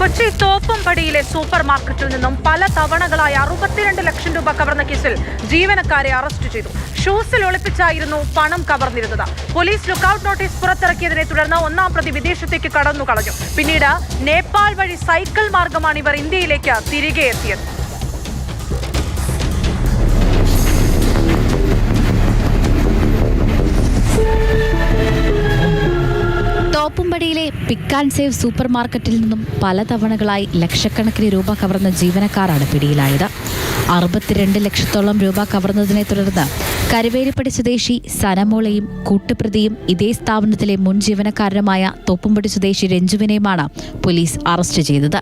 Kochi തോപ്പുംപടിയിലെ super മാർക്കറ്റിൽ നിന്നും പല തവണകളായി 62 ലക്ഷം രൂപ കവർന്ന കേസിൽ ജീവനക്കാരെ അറസ്റ്റ് ചെയ്തു. ഷൂസിൽ ഒളിപ്പിച്ചായിരുന്നു പണം കവർന്നിരുന്നത്. പോലീസ് ലുക്കൌട്ട് നോട്ടീസ് പുറത്തിറക്കിയതിനെ തുടർന്ന് ഒന്നാം പ്രതി വിദേശത്തേക്ക് കടന്നു കളഞ്ഞു. പിന്നീട് നേപ്പാൾ വഴി സൈക്കിൾ മാർഗമാണ് ഇവർ ഇന്ത്യയിലേക്ക് തിരികെ എത്തിയത്. തോപ്പുംപടിയിലെ പിക്ക് ആൻഡ് സേവ് സൂപ്പർ മാർക്കറ്റിൽ നിന്നും പല തവണകളായി ലക്ഷക്കണക്കിന് രൂപ കവർന്ന ജീവനക്കാരാണ് പിടിയിലായത്. 62 ലക്ഷത്തോളം രൂപ കവർന്നതിനെ തുടർന്ന് കരുവേലിപ്പടി സ്വദേശി സനമോളയും കൂട്ടുപ്രതിയും ഇതേ സ്ഥാപനത്തിലെ മുൻ ജീവനക്കാരനുമായ തോപ്പുംപടി സ്വദേശി രഞ്ജുവിനെയുമാണ് പോലീസ് അറസ്റ്റ് ചെയ്തത്.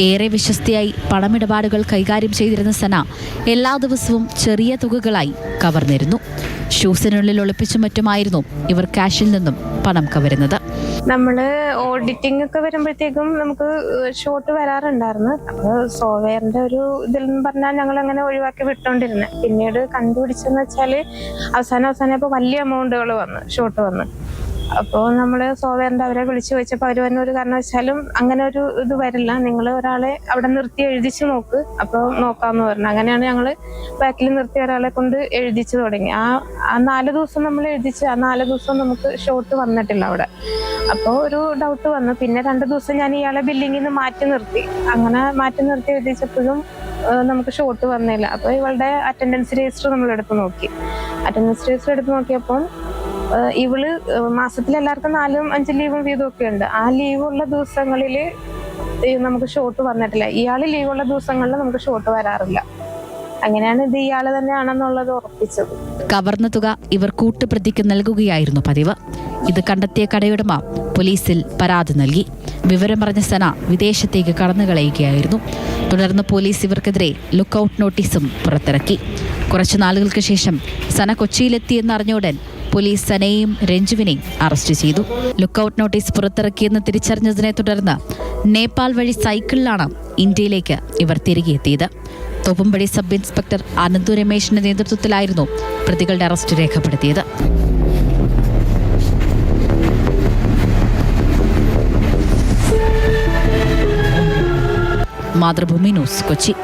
ഏറെ വിശ്വസ്തയായി പണമിടപാടുകൾ കൈകാര്യം ചെയ്തിരുന്ന സന എല്ലാ ദിവസവും ചെറിയ തുകകളായി കവർന്നിരുന്നു. ഷൂസിനുള്ളിൽ ഒളിപ്പിച്ചും മറ്റുമായിരുന്നു ഇവർ ക്യാഷിൽ നിന്നും പണം കവരുന്നത്. നമ്മള് ഓഡിറ്റിംഗ് ഒക്കെ വരുമ്പോഴത്തേക്കും നമുക്ക് ഷോട്ട് വരാറുണ്ടായിരുന്നു. അപ്പൊ സോഫ്റ്റ്വെയറിന്റെ ഒരു ഇതിൽ നിന്ന് പറഞ്ഞാൽ ഞങ്ങൾ അങ്ങനെ ഒഴിവാക്കി വിട്ടോണ്ടിരുന്നത്. പിന്നീട് കണ്ടുപിടിച്ചെന്ന് വെച്ചാല് അവസാനം ഇപ്പൊ വലിയ എമൗണ്ടുകൾ വന്ന് ഷോട്ട് വന്ന്. അപ്പോൾ നമ്മൾ സോഫ്റ്റ്വെയറിന്റെ അവരെ വിളിച്ചു വെച്ചപ്പോൾ അവർ തന്നെ ഒരു കാരണവശാലും അങ്ങനെ ഒരു ഇത് വരില്ല, നിങ്ങൾ ഒരാളെ അവിടെ നിർത്തി എഴുതിച്ച് നോക്ക്, അപ്പോൾ നോക്കാമെന്ന് പറഞ്ഞു. അങ്ങനെയാണ് ഞങ്ങൾ ബാക്കിൽ നിർത്തി ഒരാളെ കൊണ്ട് എഴുതിച്ചു തുടങ്ങി. ആ 4 ദിവസം നമ്മൾ എഴുതിച്ച് ആ 4 ദിവസം നമുക്ക് ഷോട്ട് വന്നിട്ടില്ല അവിടെ. അപ്പോൾ ഒരു ഡൗട്ട് വന്നു. പിന്നെ 2 ദിവസം ഞാൻ ഇയാളെ ബില്ലിങ്ങിൽ നിന്ന് മാറ്റി നിർത്തി. അങ്ങനെ മാറ്റി നിർത്തി എഴുതിച്ചപ്പോഴും നമുക്ക് ഷോട്ട് വന്നില്ല. അപ്പോൾ ഇവളുടെ അറ്റൻഡൻസ് രജിസ്റ്റർ നമ്മൾ എടുത്ത് നോക്കി. അറ്റൻഡൻസ് രജിസ്റ്റർ എടുത്ത് നോക്കിയപ്പോൾ ഇവള് മാസത്തിൽ എല്ലാവർക്കും 4-5 ലീവും വീതമൊക്കെ ഉണ്ട്. ആ ലീവുള്ള ദിവസങ്ങളിൽ നമുക്ക് ഷോട്ട് വന്നിട്ടില്ല. ഇയാള് ലീവുള്ള ദിവസങ്ങളിൽ നമുക്ക് ഷോട്ട് വരാറില്ല. അങ്ങനെയാണ് ഇത് ഇയാള് തന്നെയാണെന്നുള്ളത് ഉറപ്പിച്ചത്. കവർന്ന തുക ഇവർ കൂട്ടുപ്രതിക്ക് നൽകുകയായിരുന്നു പതിവ്. ഇത് കണ്ടെത്തിയ കടയുടമ പോലീസിൽ പരാതി നൽകി. വിവരമറിഞ്ഞ സന വിദേശത്തേക്ക് കടന്നു കളയുകയായിരുന്നു. തുടർന്ന് പോലീസ് ഇവർക്കെതിരെ ലുക്കൌട്ട് നോട്ടീസും പുറത്തിറക്കി. കുറച്ചു നാളുകൾക്ക് ശേഷം സന കൊച്ചിയിലെത്തിയെന്നറിഞ്ഞുടൻ പോലീസ് സനയെയും രഞ്ജുവിനെയും അറസ്റ്റ് ചെയ്തു. ലുക്കൌട്ട് നോട്ടീസ് പുറത്തിറക്കിയെന്ന് തിരിച്ചറിഞ്ഞതിനെ തുടർന്ന് നേപ്പാൾ വഴി സൈക്കിളിലാണ് ഇന്ത്യയിലേക്ക് ഇവർ തിരികെ എത്തിയത്. തോപ്പുംപടി സബ് ഇൻസ്പെക്ടർ അനന്തു രമേശിന്റെ നേതൃത്വത്തിലായിരുന്നു പ്രതികളുടെ അറസ്റ്റ് രേഖപ്പെടുത്തിയത്. മാതൃഭൂമി ന്യൂസ്, കൊച്ചി.